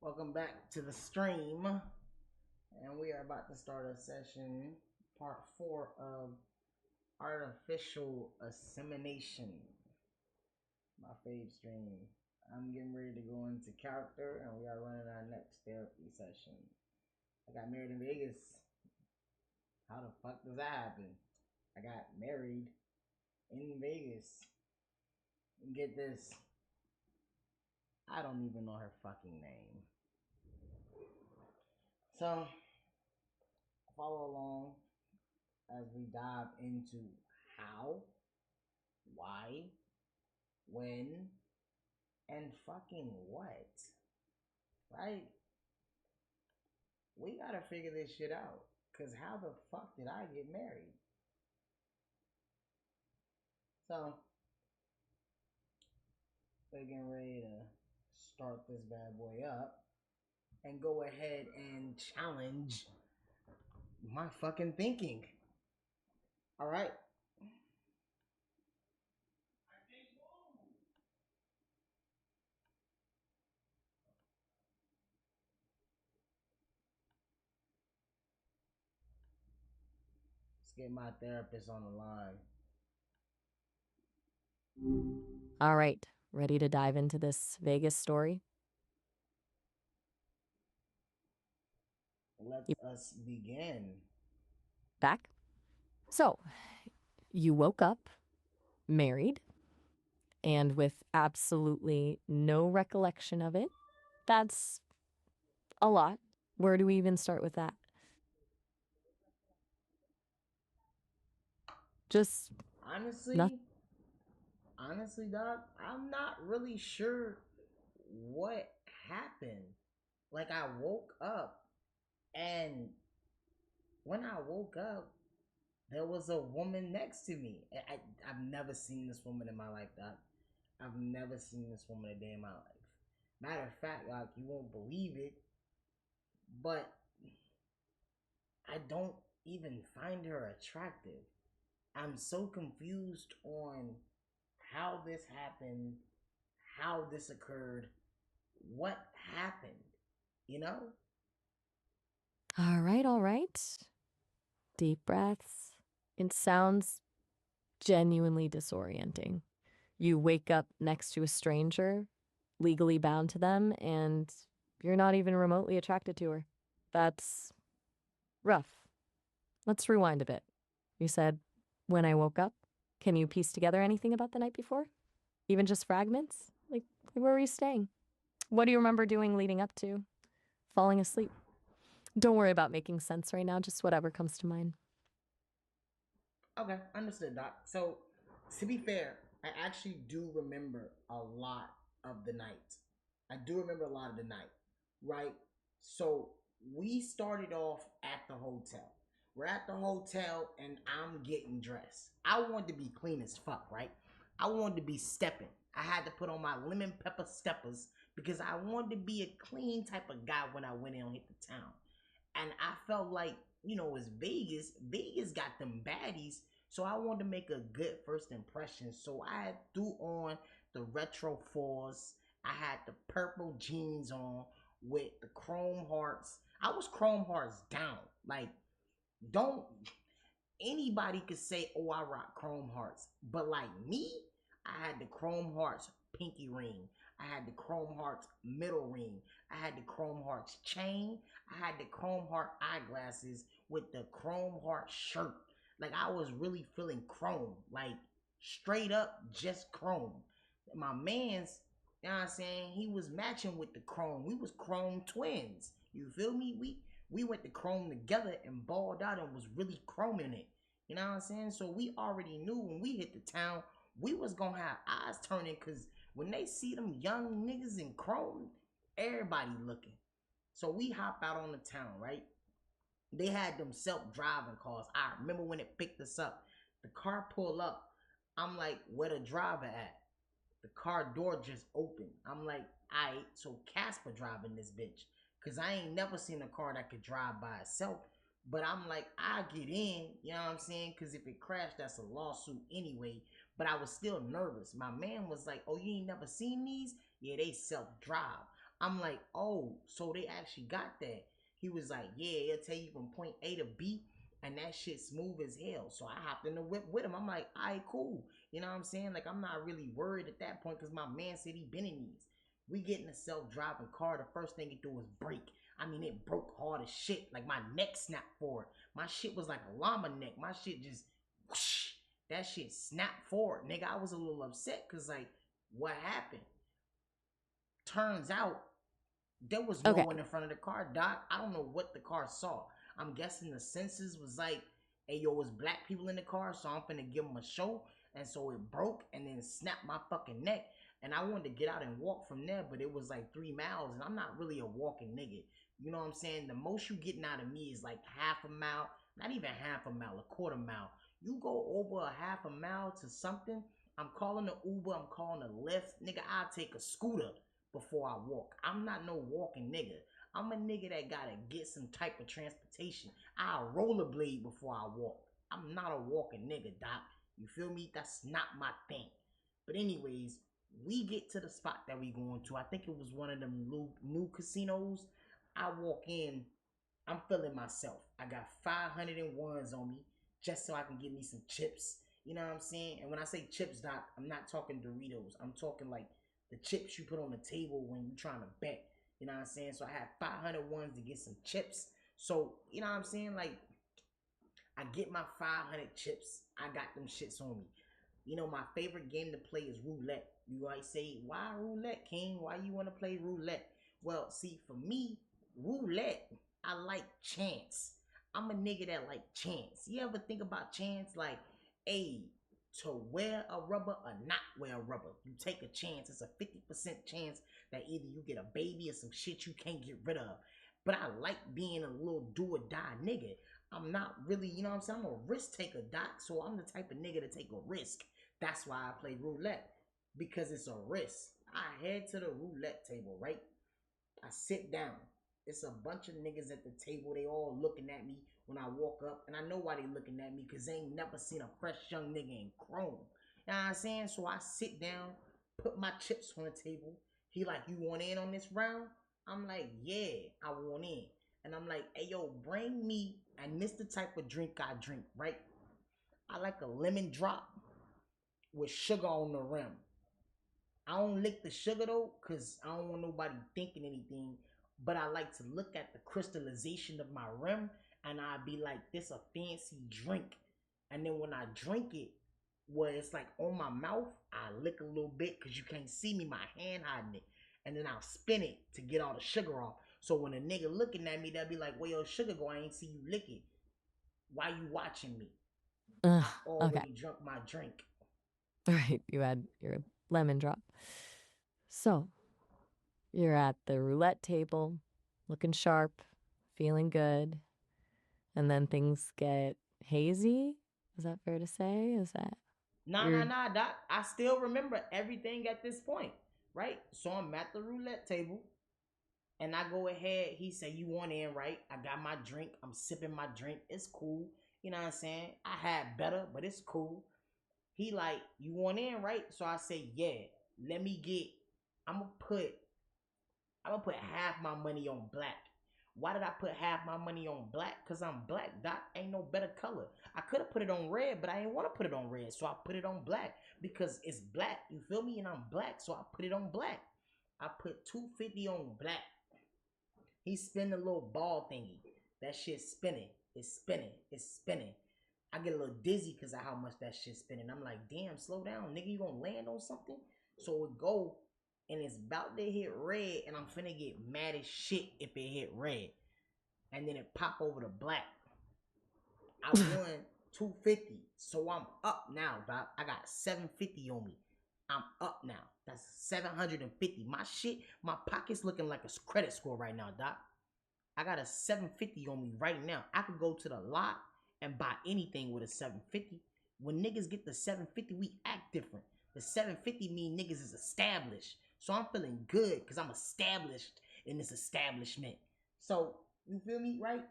Welcome back to the stream, and we are about to start a session, part 4 of artificial assimilation. My fave stream. I'm getting ready to go into character, and we are running our next therapy session. I got married in Vegas. How the fuck does that happen? I got married in Vegas. And get this, I don't even know her fucking name. So, follow along as we dive into how, why, when, and fucking what. Right? We gotta figure this shit out. Cause how the fuck did I get married? So, we're getting ready to start this bad boy up and go ahead and challenge my fucking thinking. Alright? Let's get my therapist on the line. All right, ready to dive into this Vegas story? Let You us begin. back? So, you woke up married and with absolutely no recollection of it. That's a lot. Where do we even start with that? Just nothing. Honestly, Doc, I'm not really sure what happened. Like, I woke up, and when I woke up, there was a woman next to me. I've never seen this woman in my life, Doc. I've never seen this woman a day in my life. Matter of fact, like, you won't believe it, but I don't even find her attractive. I'm so confused on how this happened, how this occurred, what happened, you know? All right, all right. Deep breaths. It sounds genuinely disorienting. You wake up next to a stranger, legally bound to them, and you're not even remotely attracted to her. That's rough. Let's rewind a bit. You said, when I woke up. Can you piece together anything about the night before? Even just fragments? Like, where were you staying? What do you remember doing leading up to falling asleep? Don't worry about making sense right now, just whatever comes to mind. Okay, understood, Doc. So, to be fair, I actually do remember a lot of the night. I do remember a lot of the night, right? So, we started off at the hotel. We're at the hotel and I'm getting dressed. I wanted to be clean as fuck, right? I wanted to be stepping. I had to put on my lemon pepper steppers because I wanted to be a clean type of guy when I went in and hit the town. And I felt like, it's Vegas. Vegas got them baddies. So I wanted to make a good first impression. So I threw on the retro fours. I had the purple jeans on with the chrome hearts. I was chrome hearts down. Like, don't anybody could say, "Oh, I rock chrome hearts," but like me, I had the chrome hearts pinky ring. I had the chrome hearts middle ring. I had the chrome hearts chain. I had the chrome heart eyeglasses with the chrome heart shirt. Like, I was really feeling chrome, like straight up just chrome. My man's, you know what I'm saying? He was matching with the chrome. We was chrome twins. You feel me? We went to chrome together and balled out and was really chroming it. You know what I'm saying? So we already knew when we hit the town, we was gonna have eyes turning because when they see them young niggas in chrome, everybody looking. So we hop out on the town, right? They had them self-driving cars. I remember when it picked us up. The car pull up. I'm like, where the driver at? The car door just opened. I'm like, alright, so Casper driving this bitch. Cause I ain't never seen a car that could drive by itself. But I'm like, I get in, you know what I'm saying? Cause if it crashed, that's a lawsuit anyway. But I was still nervous. My man was like, oh, you ain't never seen these? Yeah, they self-drive. I'm like, oh, so they actually got that. He was like, yeah, it'll take you from point A to B, and that shit smooth as hell. So I hopped in the whip with him. I'm like, all right, cool. You know what I'm saying? Like, I'm not really worried at that point because my man said he been in these. We get in a self-driving car. The first thing it do is break. I mean, it broke hard as shit. Like, my neck snapped forward. My shit was like a llama neck. My shit just, whoosh, that shit snapped forward. Nigga, I was a little upset because, like, what happened? Turns out there was no Okay. one in front of the car, Doc. I don't know what the car saw. I'm guessing the senses was like, hey, yo, it's black people in the car, so I'm finna give them a show. And so it broke and then snapped my fucking neck. And I wanted to get out and walk from there, but it was like 3 miles, and I'm not really a walking nigga. You know what I'm saying? The most you getting out of me is like half a mile, not even half a mile, a quarter mile. You go over a half a mile to something, I'm calling the Uber, I'm calling the Lyft. Nigga, I'll take a scooter before I walk. I'm not no walking nigga. I'm a nigga that gotta get some type of transportation. I'll rollerblade before I walk. I'm not a walking nigga, Doc. You feel me? That's not my thing. But anyways, we get to the spot that we going to. I think it was one of them new casinos. I walk in, I'm feeling myself. I got 501s on me just so I can get me some chips. You know what I'm saying? And when I say chips, Doc, I'm not talking Doritos. I'm talking like the chips you put on the table when you're trying to bet. You know what I'm saying? So I had 501s to get some chips. So, you know what I'm saying? Like, I get my 500 chips. I got them shits on me. You know, my favorite game to play is roulette. You might say, why roulette, King? Why you want to play roulette? Well, see, for me, roulette, I like chance. I'm a nigga that like chance. You ever think about chance? Like, hey, to wear a rubber or not wear a rubber. You take a chance. It's a 50% chance that either you get a baby or some shit you can't get rid of. But I like being a little do or die nigga. I'm not really, you know what I'm saying? I'm a risk taker, Doc. So I'm the type of nigga to take a risk. That's why I play roulette. Because it's a risk. I head to the roulette table, right? I sit down. It's a bunch of niggas at the table. They all looking at me when I walk up. And I know why they looking at me. Because they ain't never seen a fresh young nigga in chrome. You know what I'm saying? So I sit down, put my chips on the table. He like, you want in on this round? I'm like, yeah, I want in. And I'm like, hey, yo, bring me, and this the type of drink I drink, right? I like a lemon drop with sugar on the rim. I don't lick the sugar though, cause I don't want nobody thinking anything. But I like to look at the crystallization of my rim, and I be like, "This a fancy drink." And then when I drink it, where it's like on my mouth, I lick a little bit, cause you can't see me, my hand hiding it, and then I'll spin it to get all the sugar off. So when a nigga looking at me, they'll be like, "Where your sugar go? I ain't see you lick it. Why you watching me? Ugh, I okay. already drunk my drink." Right. You had your lemon drop. So you're at the roulette table, looking sharp, feeling good, and then things get hazy. Is that fair to say? Is that you're Nah, Doc. I still remember everything at this point, right? So I'm at the roulette table, and I go ahead. He say, "You want in, right?" I got my drink. I'm sipping my drink. It's cool. You know what I'm saying? I had better, but it's cool. He like, "You want in, right?" So I say, "Yeah." Let me get. I'm gonna put. I'm gonna put half my money on black. Why did I put half my money on black? Cause I'm black, Doc. Ain't no better color. I could have put it on red, but I didn't want to put it on red, so I put it on black because it's black. You feel me? And I'm black, so I put it on black. I put 250 on black. He spin the little ball thingy. That shit spinning. It's spinning. It's spinning. I get a little dizzy because of how much that shit's spinning. I'm like, damn, slow down, nigga. You gonna land on something? So it go and it's about to hit red, and I'm finna get mad as shit if it hit red. And then it pop over to black. I won 250. So I'm up now, Doc. I got 750 on me. I'm up now. That's 750. My shit, my pocket's looking like a credit score right now, Doc. I got a 750 on me right now. I could go to the lot and buy anything with a 750. When niggas get the 750, we act different. The 750 mean niggas is established. So I'm feeling good because I'm established in this establishment. So you feel me, right?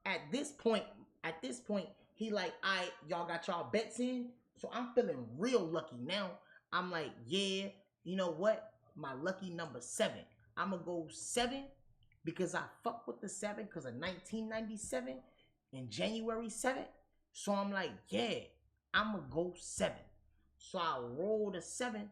At this point, he like, all right, y'all got y'all bets in. So I'm feeling real lucky now. I'm like, yeah, you know what? My lucky number 7. I'ma go 7 because I fuck with the 7 because of 1997 and January 7th. So I'm like, yeah, I'ma go 7. So I roll the 7.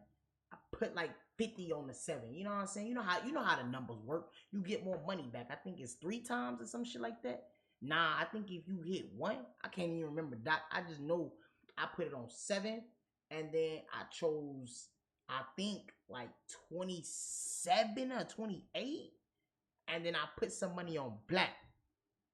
I put like 50 on the 7. You know what I'm saying? You know how the numbers work. You get more money back. I think it's 3 times or some shit like that. Nah, I think if you hit 1, I can't even remember, Doc. I just know I put it on 7, and then I chose, I think, like 27 or 28, and then I put some money on black.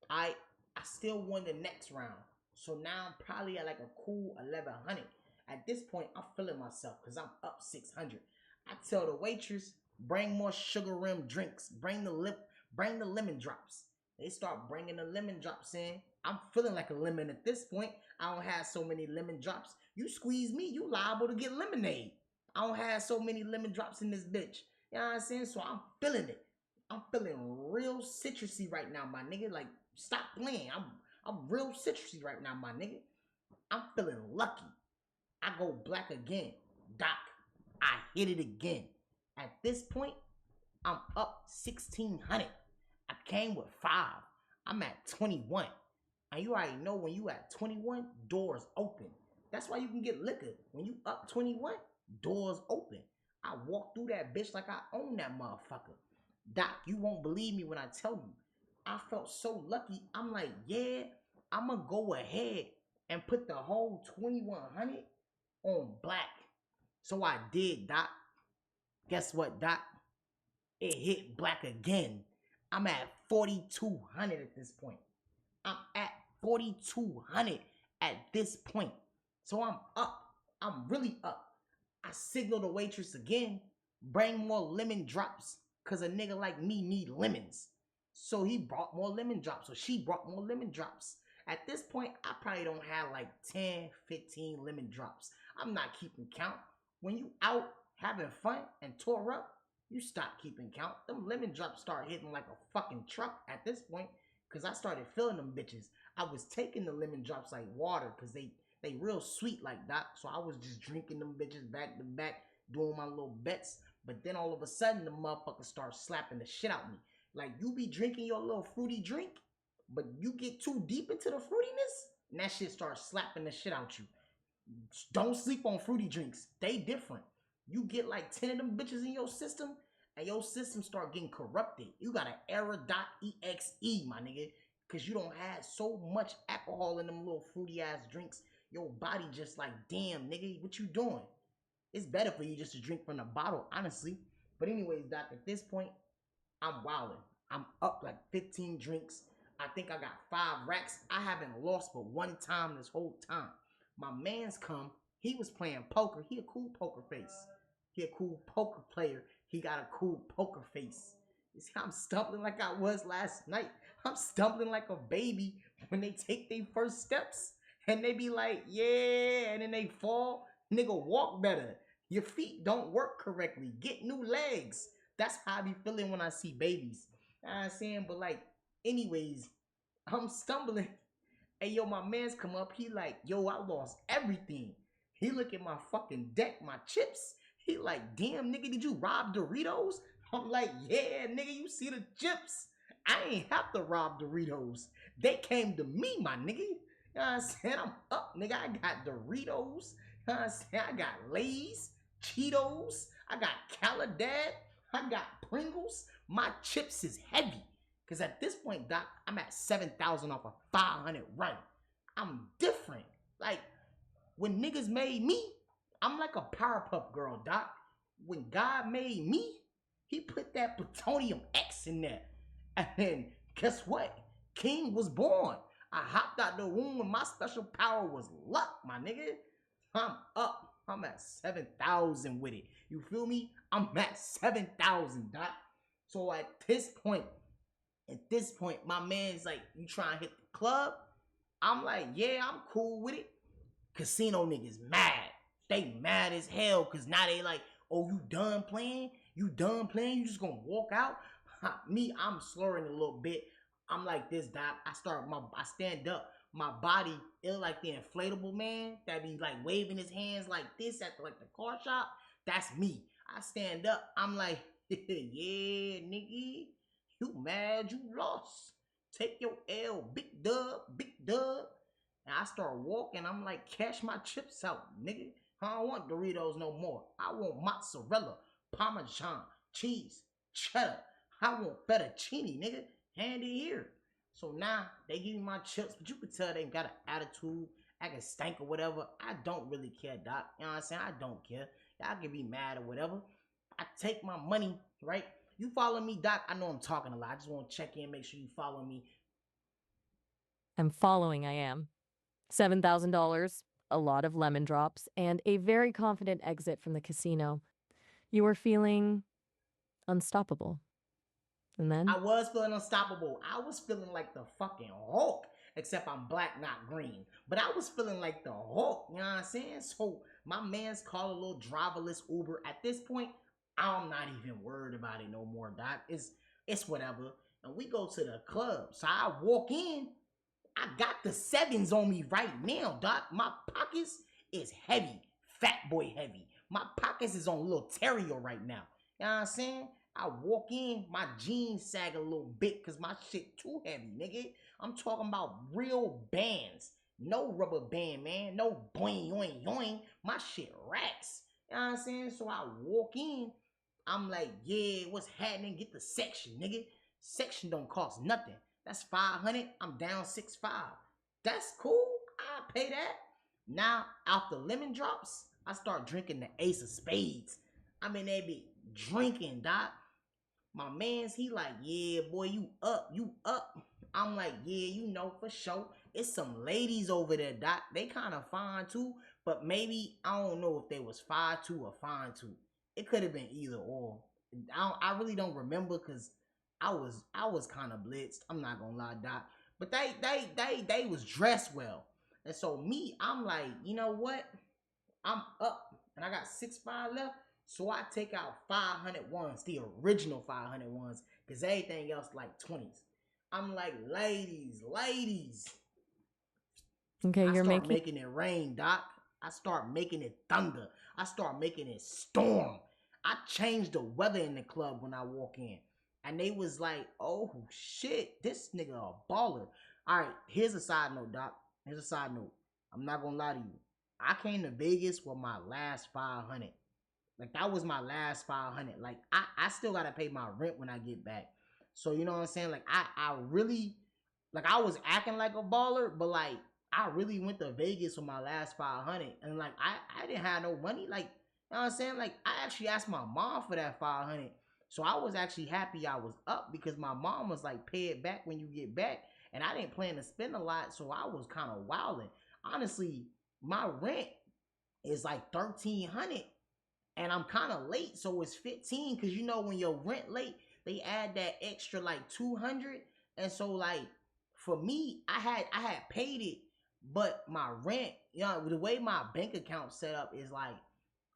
I still won the next round. So now I'm probably at like a cool 1100. At this point, I'm feeling myself because I'm up 600. I tell the waitress, bring more sugar rim drinks. Bring the lemon drops. They start bringing the lemon drops in. I'm feeling like a lemon at this point. I don't have so many lemon drops. You squeeze me, you liable to get lemonade. I don't have so many lemon drops in this bitch. You know what I'm saying? So I'm feeling it. I'm feeling real citrusy right now, my nigga. Like, stop playing. I'm real citrusy right now, my nigga. I'm feeling lucky. I go black again. Doc, I hit it again. At this point, I'm up 1600. I came with 5. I'm at 21. And you already know when you at 21, doors open. That's why you can get liquor. When you up 21, doors open. I walk through that bitch like I own that motherfucker. Doc, you won't believe me when I tell you. I felt so lucky. I'm like, yeah, I'm going to go ahead and put the whole 2100 on black. So I did, Doc. Guess what, Doc? It hit black again. I'm at 4,200 at this point. I'm at 4,200 at this point. So I'm up. I'm really up. I signal the waitress again. Bring more lemon drops. Because a nigga like me need lemons. So he brought more lemon drops. So she brought more lemon drops. At this point, I probably don't have like 10, 15 lemon drops. I'm not keeping count. When you out having fun and tore up, you stop keeping count. Them lemon drops start hitting like a fucking truck at this point. Because I started filling them bitches. I was taking the lemon drops like water. Because they real sweet like that. So I was just drinking them bitches back to back. Doing my little bets. But then all of a sudden, the motherfucker starts slapping the shit out of me. Like, you be drinking your little fruity drink, but you get too deep into the fruitiness, and that shit starts slapping the shit out you. Don't sleep on fruity drinks. They different. You get like 10 of them bitches in your system, and your system start getting corrupted. You got an error.exe, my nigga, because you don't have so much alcohol in them little fruity-ass drinks. Your body just like, damn, nigga, what you doing? It's better for you just to drink from the bottle, honestly. But anyways, Doc, at this point, I'm wilding. I'm up like 15 drinks. I think I got 5 racks. I haven't lost but one time this whole time. My man's come. He was playing poker. He a cool poker face. He a cool poker player. He got a cool poker face. You see, I'm stumbling like I was last night. I'm stumbling like a baby when they take their first steps. And they be like, yeah, and then they fall. Nigga, walk better. Your feet don't work correctly. Get new legs. That's how I be feeling when I see babies. You know what I'm saying? But like, anyways, I'm stumbling. Hey, yo, my man's come up. He like, yo, I lost everything. He look at my fucking deck, my chips. He like, damn, nigga, did you rob Doritos? I'm like, yeah, nigga, you see the chips? I ain't have to rob Doritos. They came to me, my nigga. You know what I'm saying? I'm up, nigga. I got Doritos. You know what I'm saying? I got Lay's, Cheetos. I got Caladad. I got Pringles. My chips is heavy. Because at this point, Doc, I'm at 7,000 off a 500 run. I'm different. Like, when niggas made me, I'm like a Powerpuff Girl, Doc. When God made me, he put that plutonium X in there. And then, guess what? King was born. I hopped out the womb and my special power was luck, my nigga. I'm up. I'm at 7,000 with it. You feel me? I'm at 7,000, Doc. So at this point, my man's like, you trying to hit the club? I'm like, yeah, I'm cool with it. Casino niggas mad. They mad as hell because now they like, oh, you done playing? You done playing? You just gonna walk out? Me, I'm slurring a little bit. I'm like this, Doc. I stand up. My body is like the inflatable man that be like waving his hands like this at like the car shop. That's me. I stand up. I'm like, Yeah, nigga. You mad you lost. Take your L, big dub, big dub. And I start walking. I'm like, cash my chips out, nigga. I don't want Doritos no more. I want mozzarella, Parmesan, cheese, cheddar. I want fettuccine, nigga. Hand it here. So now they give me my chips, but you could tell they got an attitude. I can stank or whatever. I don't really care, Doc. You know what I'm saying? I don't care. Y'all can be mad or whatever. I take my money, right? You follow me, Doc? I know I'm talking a lot. I just want to check in, make sure you follow me. I'm following, I am. $7,000, a lot of lemon drops, and a very confident exit from the casino. You were feeling unstoppable. And then? I was feeling unstoppable. I was feeling like the fucking Hulk, except I'm black, not green. But I was feeling like the Hulk, you know what I'm saying? So my man's called a little driverless Uber. At this point, I'm not even worried about it no more, Doc. It's whatever. And we go to the club. So I walk in. I got the sevens on me right now, Doc. My pockets is heavy. Fat boy heavy. My pockets is on little Terrio right now. You know what I'm saying? I walk in, my jeans sag a little bit because my shit too heavy, nigga. I'm talking about real bands. No rubber band, man. No boing, yoing, yoing. My shit racks. You know what I'm saying? So I walk in. I'm like, yeah, what's happening? Get the section, nigga. Section don't cost nothing. That's 500. I'm down 6.5. That's cool. I pay that. Now, after lemon drops, I start drinking the Ace of Spades. I mean, they be drinking, Doc. My man's, he like, yeah, boy, you up, you up. I'm like, yeah, you know, for sure. It's some ladies over there, Doc. They kind of fine too, but maybe, I don't know if they was 5'2" or fine too. It could have been either or. I really don't remember because I was kind of blitzed. I'm not gonna lie, Doc. But they was dressed well. And so me, I'm like, you know what? I'm up and I got 6.5 left. So I take out 500 ones, the original 500 ones, because everything else like 20s. I'm like, ladies. Okay, I you're start making. making it rain, Doc. I start making it thunder. I start making it storm. I changed the weather in the club when I walk in. And they was like, oh shit, this nigga a baller. Alright, here's a side note, Doc. Here's a side note. I'm not gonna lie to you. I came to Vegas with my last 500. Like that was my last 500. Like I still gotta pay my rent when I get back. So you know what I'm saying? Like I really like I was acting like a baller, but like I really went to Vegas with my last 500, and like I didn't have no money. Like you know what I'm saying? Like I actually asked my mom for that 500, so I was actually happy I was up because my mom was like, pay it back when you get back, and I didn't plan to spend a lot, so I was kind of wilding. Honestly, my rent is like 1,300 and I'm kind of late, so it's 15 because you know when your rent late, they add that extra like 200, and so like for me, I had paid it, but my rent, you know, the way my bank account set up is like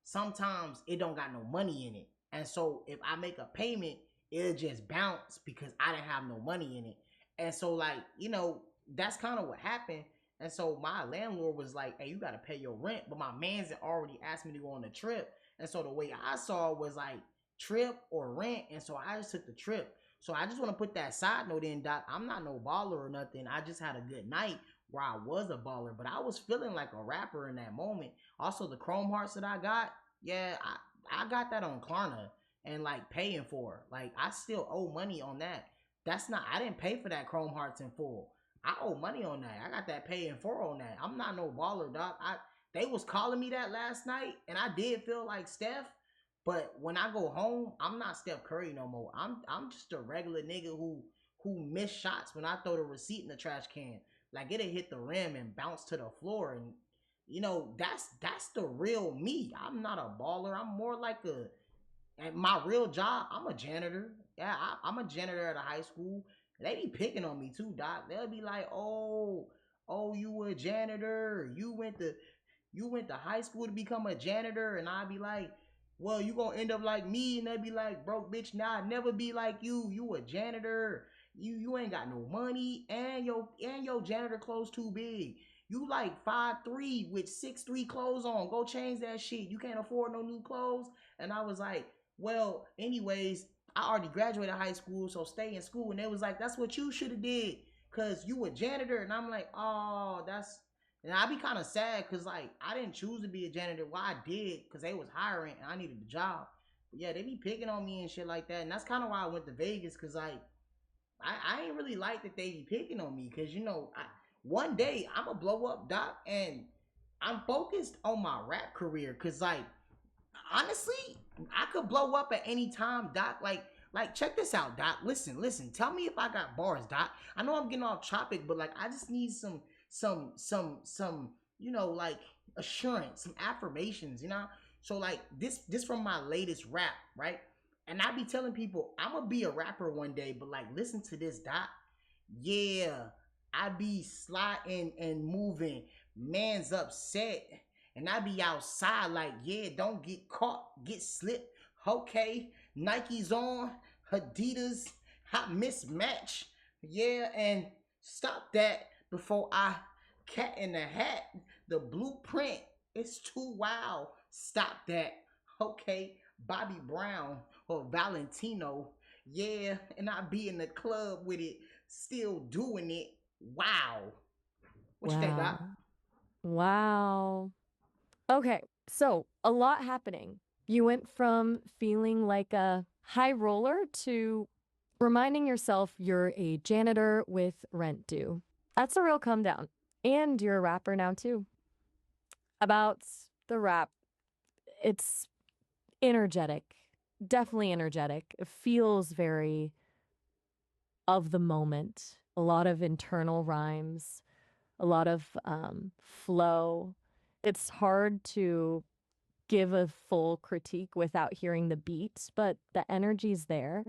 sometimes it don't got no money in it, and so if I make a payment, it'll just bounce because I didn't have no money in it, and so like you know that's kind of what happened. And so my landlord was like, hey, you got to pay your rent. But my man's had already asked me to go on a trip. And so the way I saw it was like trip or rent. And so I just took the trip. So I just want to put that side note in, Doc. I'm not no baller or nothing. I just had a good night where I was a baller. But I was feeling like a rapper in that moment. Also, the Chrome Hearts that I got, yeah, I got that on Klarna and like paying for it. Like I still owe money on that. That's not, I didn't pay for that Chrome Hearts in full. I owe money on that. I got that paying for on that. I'm not no baller, Doc. They was calling me that last night, and I did feel like Steph. But when I go home, I'm not Steph Curry no more. I'm just a regular nigga who miss shots when I throw the receipt in the trash can. Like it'll hit the rim and bounce to the floor, and you know that's the real me. I'm not a baller. I'm more like a. And my real job, I'm a janitor. Yeah, I'm a janitor at a high school. They be picking on me too, Doc. They'll be like, oh, you a janitor. You went to high school to become a janitor. And I'd be like, well, you gonna end up like me. And they'd be like, broke bitch, nah, I'd never be like you. You a janitor. You ain't got no money. And your janitor clothes too big. You like 5'3" with 6'3" clothes on. Go change that shit. You can't afford no new clothes. And I was like, well, anyways, I already graduated high school, so stay in school. And they was like, that's what you should have did, cause you a janitor. And I'm like, oh, that's. And I be kind of sad, cause like I didn't choose to be a janitor. Well, I did, cause they was hiring and I needed the job. But yeah, they be picking on me and shit like that. And that's kind of why I went to Vegas, cause like I ain't really like that they be picking on me, cause one day I'm gonna blow up, Doc, and I'm focused on my rap career, cause like honestly, I could blow up at any time, Doc. Like check this out, Doc. Listen. Tell me if I got bars, Doc. I know I'm getting off topic, but like I just need some like assurance, some affirmations, So like this from my latest rap, right? And I be telling people I'm gonna be a rapper one day, but like listen to this, Doc. Yeah, I be sliding and moving. Man's upset. And I be outside like, yeah, don't get caught, get slipped. Okay, Nike's on, Adidas, hot mismatch. Yeah, and stop that before I cat in the hat. The blueprint is too wild. Stop that. Okay, Bobby Brown or Valentino. Yeah, and I be in the club with it, still doing it. Wow. What you think, Doc? Wow. Wow. Okay, so a lot happening. You went from feeling like a high roller to reminding yourself you're a janitor with rent due. That's a real come down. And you're a rapper now, too. About the rap, it's energetic, definitely energetic. It feels very of the moment, a lot of internal rhymes, a lot of flow. It's hard to give a full critique without hearing the beat, but the energy's there.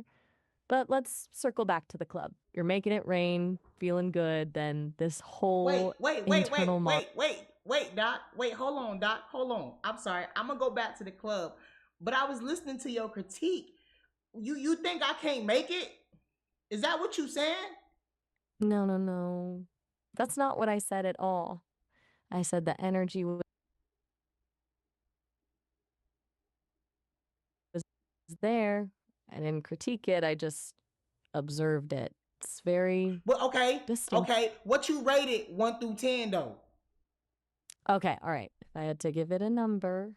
But let's circle back to the club. You're making it rain, feeling good, then this Wait, whole wait, wait, wait, internal wait, wait, wait, Doc. Wait, hold on, Doc. Hold on. I'm sorry. I'm gonna go back to the club. But I was listening to your critique. You think I can't make it? Is that what you saying? No, no, no. That's not what I said at all. I said the energy was there. I didn't critique it, I just observed it. It's very Well, okay, distinct. okay. What you rated 1 through 10 though? Okay, all right. If I had to give it a number,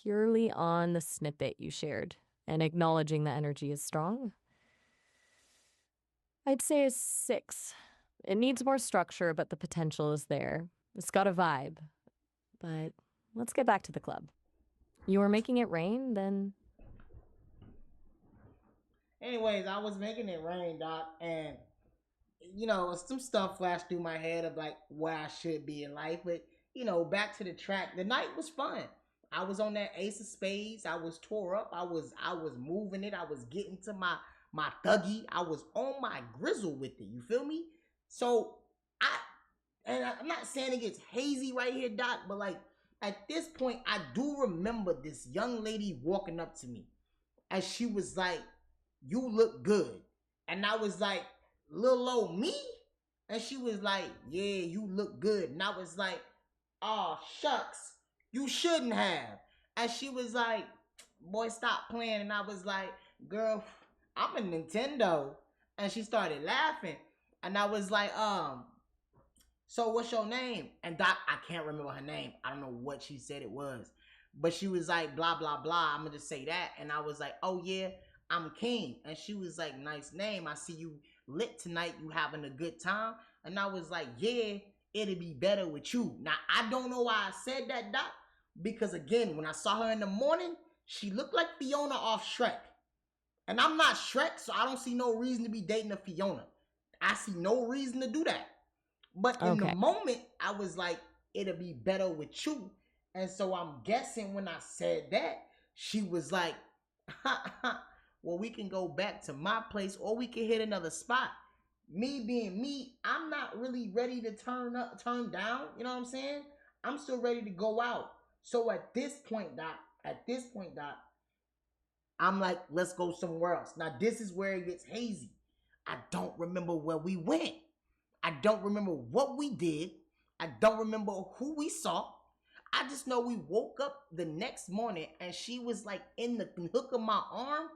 purely on the snippet you shared and acknowledging the energy is strong, I'd say a 6. It needs more structure, but the potential is there. It's got a vibe. But let's get back to the club. You were making it rain, then Anyways, I was making it rain, Doc, and some stuff flashed through my head of like where I should be in life. But back to the track. The night was fun. I was on that Ace of Spades. I was tore up. I was moving it. I was getting to my thuggy. I was on my grizzle with it. You feel me? So I I'm not saying it gets hazy right here, Doc, but like at this point, I do remember this young lady walking up to me and she was like, "You look good," and I was like, "Little old me," and she was like, "Yeah, you look good," and I was like, "Oh shucks, you shouldn't have," and she was like, "Boy, stop playing," and I was like, "Girl, I'm a Nintendo," and she started laughing, and I was like, so what's your name? And Doc, I can't remember her name. I don't know what she said it was. But she was like, blah, blah, blah. I'm going to just say that. And I was like, oh, yeah, I'm King. And she was like, nice name. I see you lit tonight. You having a good time. And I was like, yeah, it'll be better with you. Now, I don't know why I said that, Doc. Because, again, when I saw her in the morning, she looked like Fiona off Shrek. And I'm not Shrek, so I don't see no reason to be dating a Fiona. I see no reason to do that. But in the okay. moment, I was like, it'll be better with you. And so I'm guessing when I said that, she was like, well, we can go back to my place or we can hit another spot. Me being me, I'm not really ready to turn down. You know what I'm saying? I'm still ready to go out. So at this point, Doc, I'm like, let's go somewhere else. Now, this is where it gets hazy. I don't remember where we went. I don't remember what we did. I don't remember who we saw. I just know we woke up the next morning and she was like in the hook of my arm.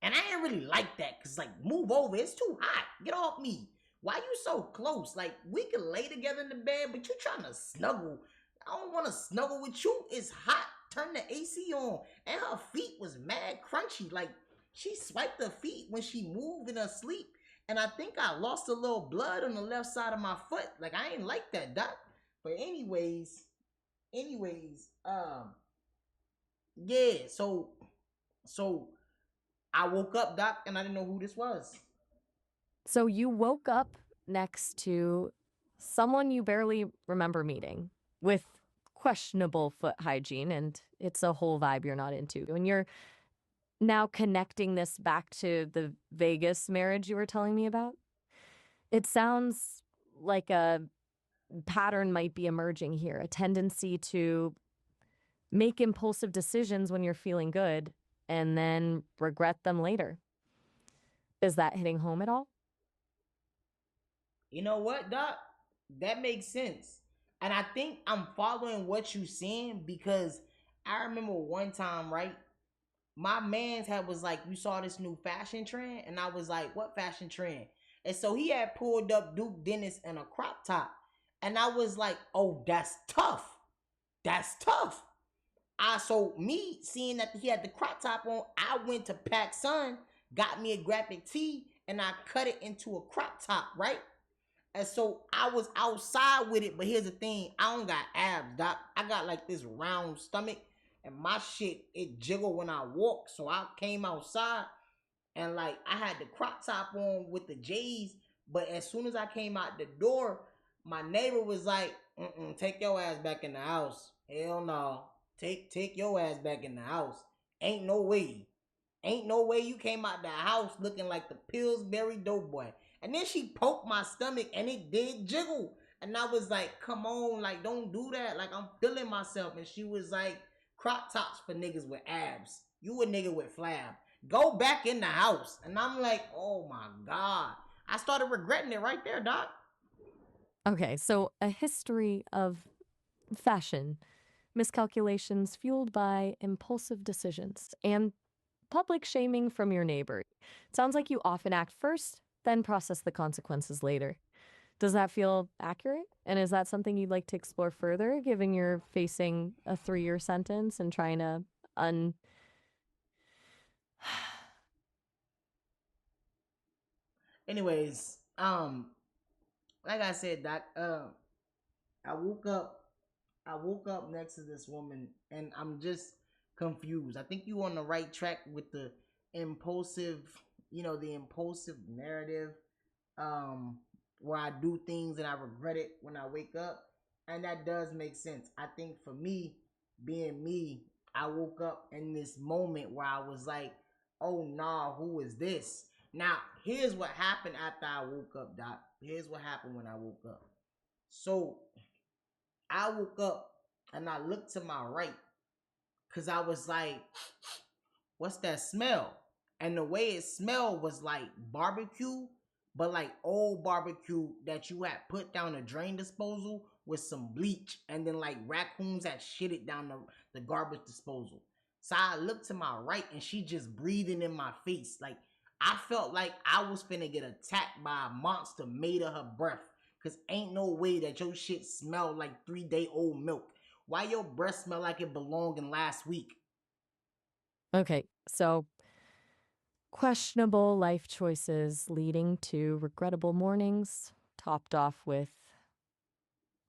And I ain't really like that because, like, move over. It's too hot. Get off me. Why you so close? Like, we can lay together in the bed, but you trying to snuggle. I don't want to snuggle with you. It's hot. Turn the AC on. And her feet was mad crunchy. Like, she swiped her feet when she moved in her sleep. And I think I lost a little blood on the left side of my foot. Like, I ain't like that, doc. But anyways, yeah, so I woke up, doc, and I didn't know who this was. So you woke up next to someone you barely remember meeting with questionable foot hygiene, and it's a whole vibe you're not into. And you're now connecting this back to the Vegas marriage you were telling me about. It sounds like a pattern might be emerging here, a tendency to make impulsive decisions when you're feeling good and then regret them later. Is that hitting home at all? You know what, doc? That makes sense. And I think I'm following what you saying because I remember one time, right? My man's had was like, you saw this new fashion trend, and I was like, what fashion trend? And so he had pulled up Duke Dennis in a crop top, and I was like, oh, that's tough. That's tough. So me seeing that he had the crop top on, I went to PacSun, got me a graphic tee, and I cut it into a crop top, right? And so I was outside with it, but here's the thing, I don't got abs, doc. I got like this round stomach, and my shit, it jiggle when I walk. So I came outside, and like I had the crop top on with the J's, but as soon as I came out the door, my neighbor was like, take your ass back in the house. Hell no. Take your ass back in the house. Ain't no way. Ain't no way you came out the house looking like the Pillsbury Doughboy. And then she poked my stomach and it did jiggle. And I was like, come on, like, don't do that. Like, I'm feeling myself. And she was like, crop tops for niggas with abs. You a nigga with flab. Go back in the house. And I'm like, oh my God. I started regretting it right there, doc. Okay, so a history of fashion miscalculations fueled by impulsive decisions and public shaming from your neighbor. It sounds like you often act first, then process the consequences later. Does that feel accurate? And is that something you'd like to explore further, given you're facing a 3-year sentence and trying to Anyways, like I said, doc, I woke up I woke up next to this woman and I'm just confused. I think you on the right track with the impulsive, the impulsive narrative, um, where I do things and I regret it when I wake up. And that does make sense. I think for me, being me, I woke up in this moment where I was like, oh nah, who is this? Now, here's what happened after I woke up, Doc. Here's what happened when I woke up. So I woke up and I looked to my right because I was like, what's that smell? And the way it smelled was like barbecue, but like old barbecue that you had put down a drain disposal with some bleach, and then like raccoons had shit it down the garbage disposal. So I looked to my right and she just breathing in my face. Like I felt like I was finna get attacked by a monster made of her breath. Cause ain't no way that your shit smelled like 3-day-old milk. Why your breath smell like it belonged in last week? Okay, so questionable life choices leading to regrettable mornings, topped off with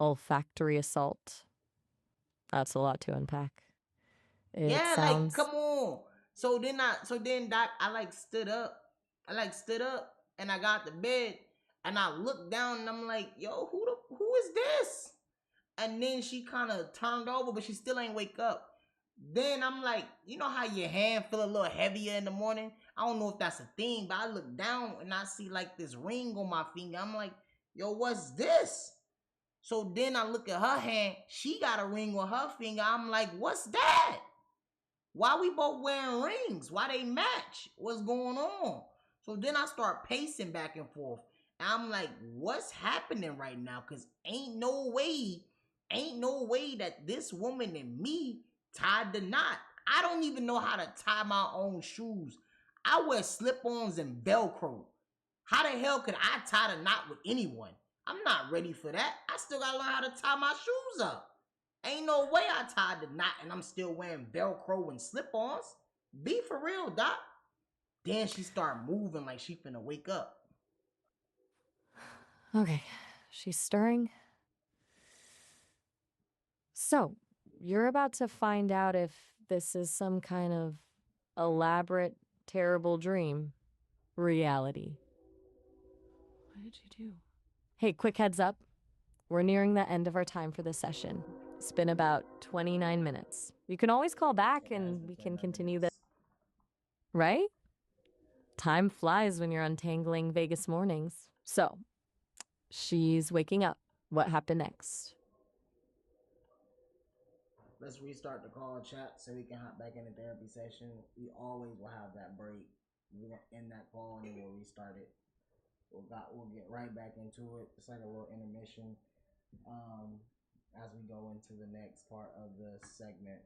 olfactory assault. That's a lot to unpack. It Yeah, like sounds come on. So then Doc, I like stood up. And I got to bed and I looked down and I'm like, yo, who is this? And then she kind of turned over, but she still ain't wake up. Then I'm like, you know how your hand feel a little heavier in the morning? I don't know if that's a thing, but I look down and I see like this ring on my finger. I'm like, yo, what's this? So then I look at her hand. She got a ring on her finger. I'm like, what's that? Why we both wearing rings? Why they match? What's going on? So then I start pacing back and forth. I'm like, what's happening right now? Because ain't no way ain't no way that this woman and me tied the knot. I don't even know how to tie my own shoes. I wear slip-ons and Velcro. How the hell could I tie the knot with anyone? I'm not ready for that. I still gotta learn how to tie my shoes up. Ain't no way I tied the knot and I'm still wearing Velcro and slip-ons. Be for real, Doc. Then she start moving like she finna wake up. Okay, she's stirring. So, you're about to find out if this is some kind of elaborate, terrible dream, reality. What did you do? Hey, quick heads up. We're nearing the end of our time for this session. It's been about 29 minutes. You can always call back and we can continue this. Right? Time flies when you're untangling Vegas mornings. So, she's waking up. What happened next? Let's restart the call chat so we can hop back in the therapy session. We always will have that break. We're gonna end that call and then we'll restart it. We'll get right back into it. It's like a little intermission as we go into the next part of the segment.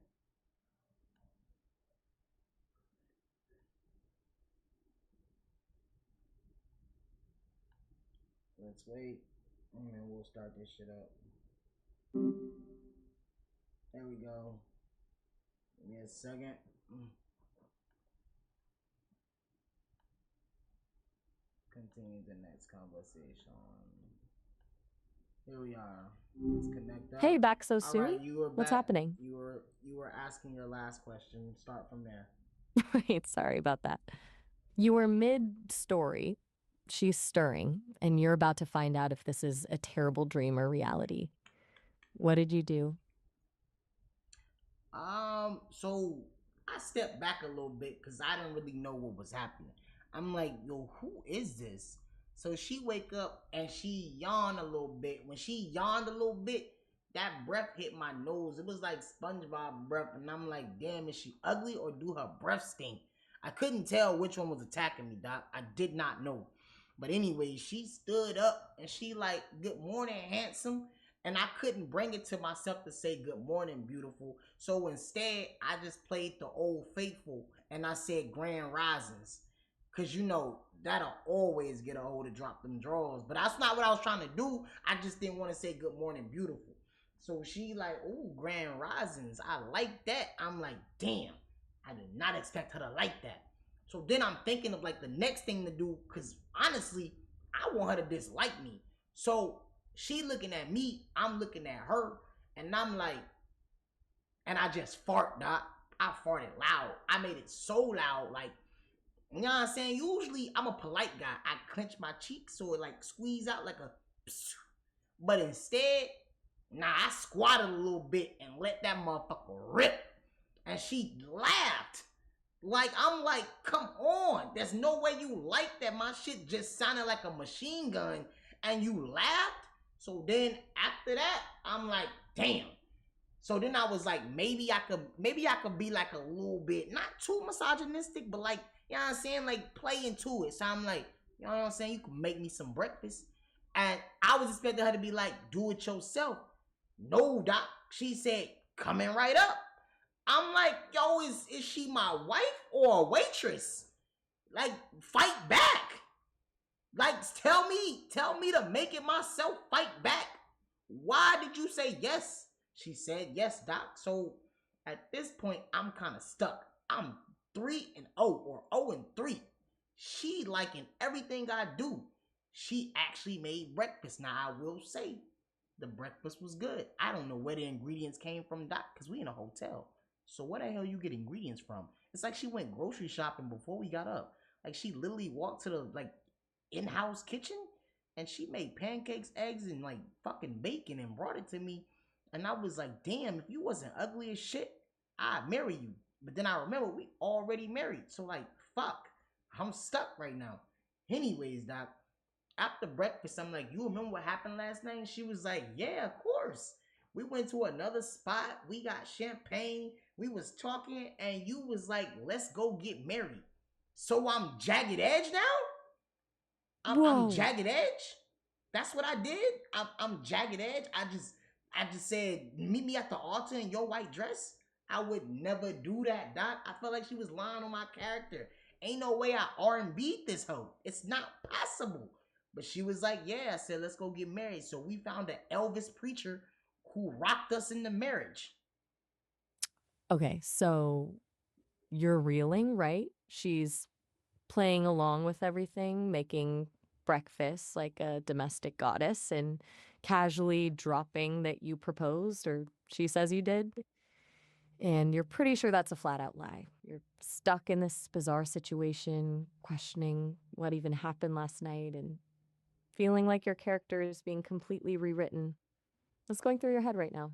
Let's wait and then we'll start this shit up. There we go. Give me a second. Continue the next conversation. Here we are. Let's connect up. Hey, back so soon? Right, you were What's back. happening? You were asking your last question. Start from there. Wait, sorry about that. You were mid-story. She's stirring, and you're about to find out if this is a terrible dream or reality. What did you do? So I stepped back a little bit because I didn't really know what was happening. I'm like, yo, who is this? So she wake up and she yawned a little bit. When she yawned a little bit, that breath hit my nose. It was like SpongeBob breath, and I'm like, damn, is she ugly or do her breath stink? I couldn't tell which one was attacking me, Doc. I did not know. But anyway, she stood up and she like, good morning, handsome. And I couldn't bring it to myself to say good morning, beautiful. So instead, I just played the old faithful and I said grand risings. Cause you know, that'll always get a hold to drop them drawers. But that's not what I was trying to do. I just didn't want to say good morning, beautiful. So she like, oh, grand risings. I like that. I'm like, damn, I did not expect her to like that. So then I'm thinking of like the next thing to do. Cause honestly, I want her to dislike me. So she looking at me, I'm looking at her, and I'm like, and I just fart, Doc. I farted loud. I made it so loud, like, you know what I'm saying? Usually, I'm a polite guy. I clench my cheeks so it like squeeze out like a psh. But instead, nah, I squatted a little bit and let that motherfucker rip. And she laughed. Like, I'm like, come on. There's no way you like that. My shit just sounded like a machine gun and you laughed. So then after that, I'm like, damn. So then I was like, maybe I could be like a little bit, not too misogynistic, but like, you know what I'm saying? Like play into it. So I'm like, you know what I'm saying? You can make me some breakfast. And I was expecting her to be like, do it yourself. No, Doc. She said, coming right up. I'm like, yo, is she my wife or a waitress? Like, fight back. Like, tell me to make it myself, fight back. Why did you say yes? She said yes, Doc. So at this point, I'm kind of stuck. I'm 3-0 or 0-3. She liking everything I do. She actually made breakfast. Now, I will say the breakfast was good. I don't know where the ingredients came from, Doc, because we in a hotel. So where the hell you get ingredients from? It's like she went grocery shopping before we got up. Like she literally walked to the like in-house kitchen and she made pancakes, eggs, and like fucking bacon and brought it to me. And I was like, damn, if you wasn't ugly as shit, I'd marry you. But then I remember we already married. So like, fuck, I'm stuck right now. Anyways, Doc, after breakfast, I'm like, you remember what happened last night? And she was like, yeah, of course. We went to another spot. We got champagne. We was talking and you was like, let's go get married. So I'm Jagged Edge now? I'm Jagged Edge? That's what I did? I'm Jagged Edge? I just I just said, meet me at the altar in your white dress. I would never do that, Doc. I felt like she was lying on my character. Ain't no way I R&B'd this hoe. It's not possible. But she was like, yeah. I said, let's go get married. So we found an Elvis preacher who rocked us into marriage. Okay, so you're reeling, right? She's playing along with everything, making breakfast like a domestic goddess and casually dropping that you proposed or she says you did. And you're pretty sure that's a flat out lie. You're stuck in this bizarre situation, questioning what even happened last night and feeling like your character is being completely rewritten. What's going through your head right now?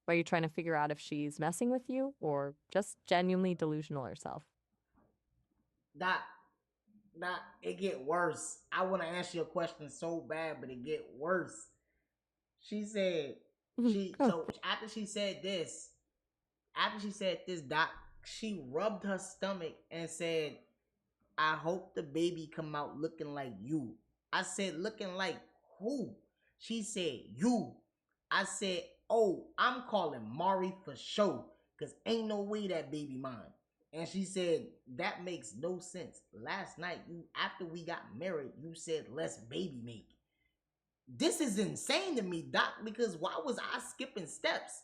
Are you trying to figure out if she's messing with you or just genuinely delusional herself? Doc, Doc, it get worse. I want to answer your question so bad, but it get worse. She said, Oh, so after she said this, Doc, she rubbed her stomach and said, I hope the baby come out looking like you. I said, looking like who? She said, you. I said, oh, I'm calling Mari for sure, because ain't no way that baby mine. And she said, that makes no sense. Last night, after we got married, you said, let's baby make. This is insane to me, Doc, because why was I skipping steps?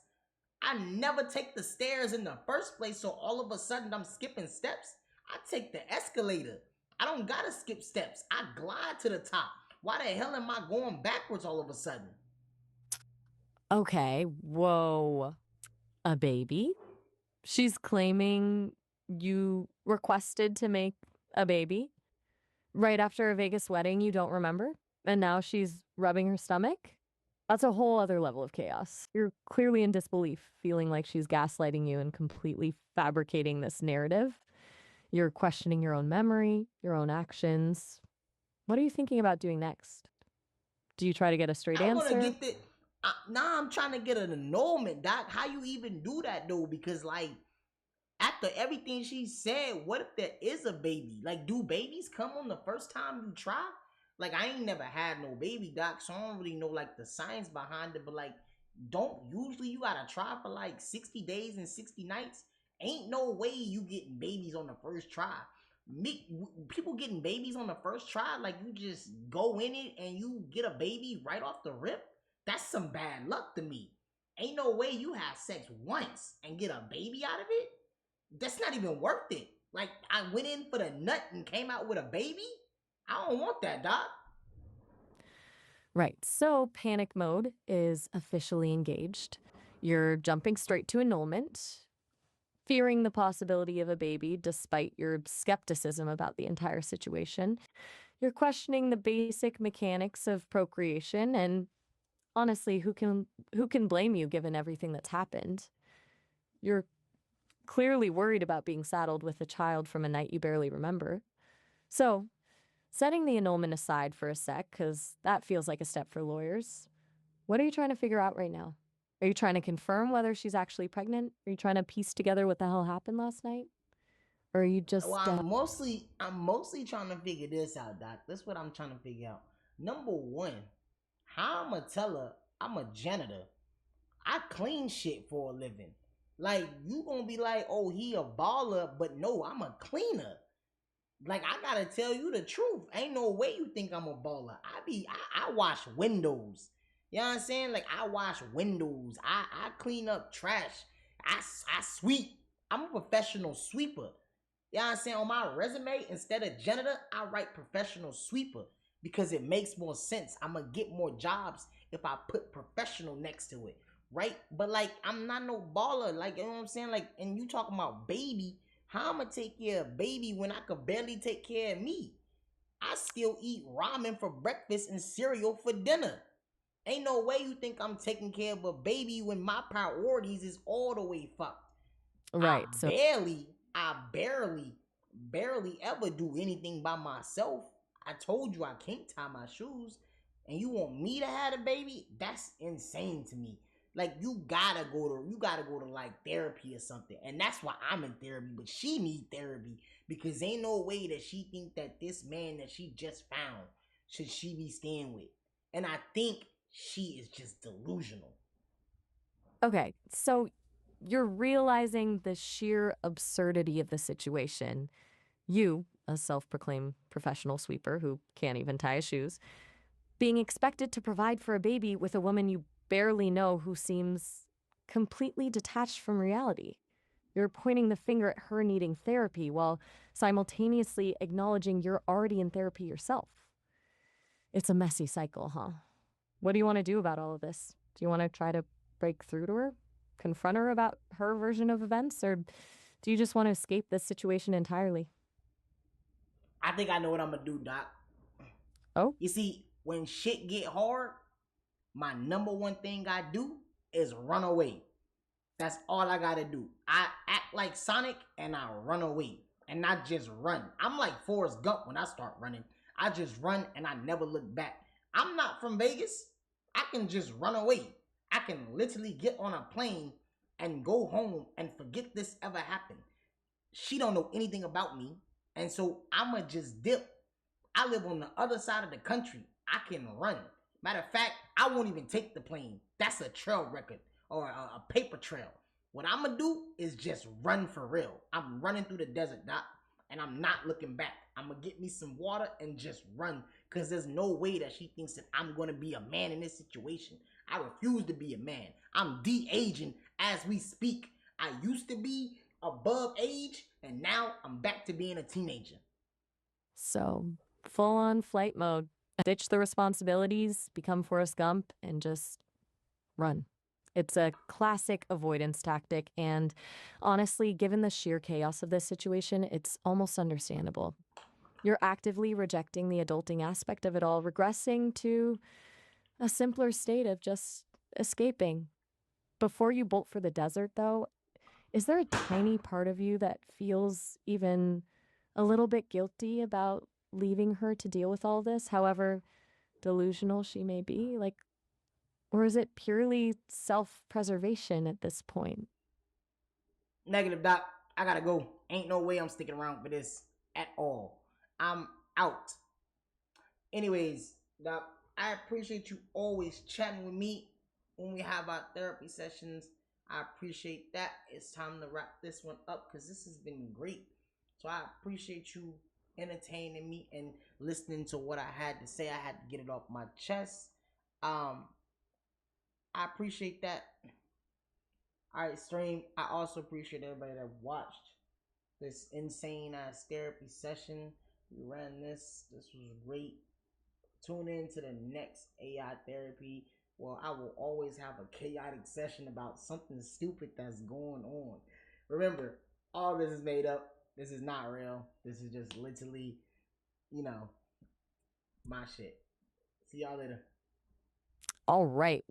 I never take the stairs in the first place, so all of a sudden I'm skipping steps. I take the escalator. I don't gotta skip steps. I glide to the top. Why the hell am I going backwards all of a sudden? okay. Whoa. A baby? She's claiming you requested to make a baby right after a Vegas wedding you don't remember, and now she's rubbing her stomach? That's a whole other level of chaos. You're clearly in disbelief, feeling like she's gaslighting you and completely fabricating this narrative. You're questioning your own memory, your own actions. What are you thinking about doing next? Do you try to get a straight I want to answer? get the. Nah, I'm trying to get an annulment, Doc. How you even do that though? Because like after everything she said, what if there is a baby? Like, do babies come on the first time you try? Like, I ain't never had no baby, Doc, so I don't really know like the science behind it. But like, don't usually you gotta try for like 60 days and 60 nights? Ain't no way you getting babies on the first try. People getting babies on the first try, like you just go in it and you get a baby right off the rip. That's some bad luck to me. Ain't no way you have sex once and get a baby out of it. That's not even worth it. Like I went in for the nut and came out with a baby. I don't want that, Doc. Right. So panic mode is officially engaged. You're jumping straight to annulment, fearing the possibility of a baby despite your skepticism about the entire situation. You're questioning the basic mechanics of procreation and honestly, who can blame you given everything that's happened? You're clearly worried about being saddled with a child from a night you barely remember. So, setting the annulment aside for a sec, because that feels like a step for lawyers, what are you trying to figure out right now? Are you trying to confirm whether she's actually pregnant? Are you trying to piece together what the hell happened last night? Or are you Well, just, I'm mostly trying to figure this out, Doc. That's what I'm trying to figure out. Number one, how I'ma tell her I'm a janitor. I clean shit for a living. Like you gonna be like, oh, he a baller, but no, I'm a cleaner. Like I gotta tell you the truth. Ain't no way you think I'm a baller. I wash windows. You know what I'm saying? Like I wash windows. I clean up trash. I sweep. I'm a professional sweeper. You know what I'm saying? On my resume, instead of janitor, I write professional sweeper because it makes more sense. I'm gonna get more jobs if I put professional next to it. Right? But like I'm not no baller. Like you know what I'm saying? Like and you talking about baby. How I'ma take care of baby when I could barely take care of me? I still eat ramen for breakfast and cereal for dinner. Ain't no way you think I'm taking care of a baby when my priorities is all the way fucked. I right? So, barely ever do anything by myself. I told you I can't tie my shoes, and you want me to have a baby? That's insane to me. Like you gotta go to like therapy or something, and that's why I'm in therapy. But she need therapy because ain't no way that she think that this man that she just found should she be staying with, and I think she is just delusional. Okay, so you're realizing the sheer absurdity of the situation. You, a self proclaimed professional sweeper who can't even tie his shoes, being expected to provide for a baby with a woman you barely know who seems completely detached from reality. You're pointing the finger at her needing therapy while simultaneously acknowledging you're already in therapy yourself. It's a messy cycle, huh? What do you want to do about all of this? Do you want to try to break through to her? Confront her about her version of events? Or do you just want to escape this situation entirely? I think I know what I'm gonna do, Doc. Oh? You see, when shit get hard, my number one thing I do is run away. That's all I gotta do. I act like Sonic and I run away. And not just run. I'm like Forrest Gump when I start running. I just run and I never look back. I'm not from Vegas. I can just run away. I can literally get on a plane and go home and forget this ever happened. She don't know anything about me. And so I'ma just dip. I live on the other side of the country. I can run. Matter of fact, I won't even take the plane. That's a trail record or a paper trail. What I'm gonna do is just run for real. I'm running through the desert, Doc, and I'm not looking back. I'm gonna get me some water and just run, cause there's no way that she thinks that I'm gonna be a man in this situation. I refuse to be a man. I'm de-aging as we speak. I used to be above age, and now I'm back to being a teenager. So, full on flight mode. Ditch the responsibilities, become Forrest Gump, and just run. It's a classic avoidance tactic, and honestly, given the sheer chaos of this situation, it's almost understandable. You're actively rejecting the adulting aspect of it all, regressing to a simpler state of just escaping. Before you bolt for the desert, though, is there a tiny part of you that feels even a little bit guilty about leaving her to deal with all this, however delusional she may be? Like, or is it purely self preservation at this point? Negative, Doc. I gotta go. Ain't no way I'm sticking around for this at all. I'm out. Anyways, Doc, I appreciate you always chatting with me when we have our therapy sessions. I appreciate that. It's time to wrap this one up because this has been great. So I appreciate you entertaining me and listening to what I had to say. I had to get it off my chest. Um, I appreciate that. All right, stream. I also appreciate everybody that watched this insane ass therapy session. We ran this. This was great. Tune in to the next AI therapy. Well, I will always have a chaotic session about something stupid that's going on. Remember, all this is made up. This is not real. This is just literally, you know, my shit. See y'all later. All right.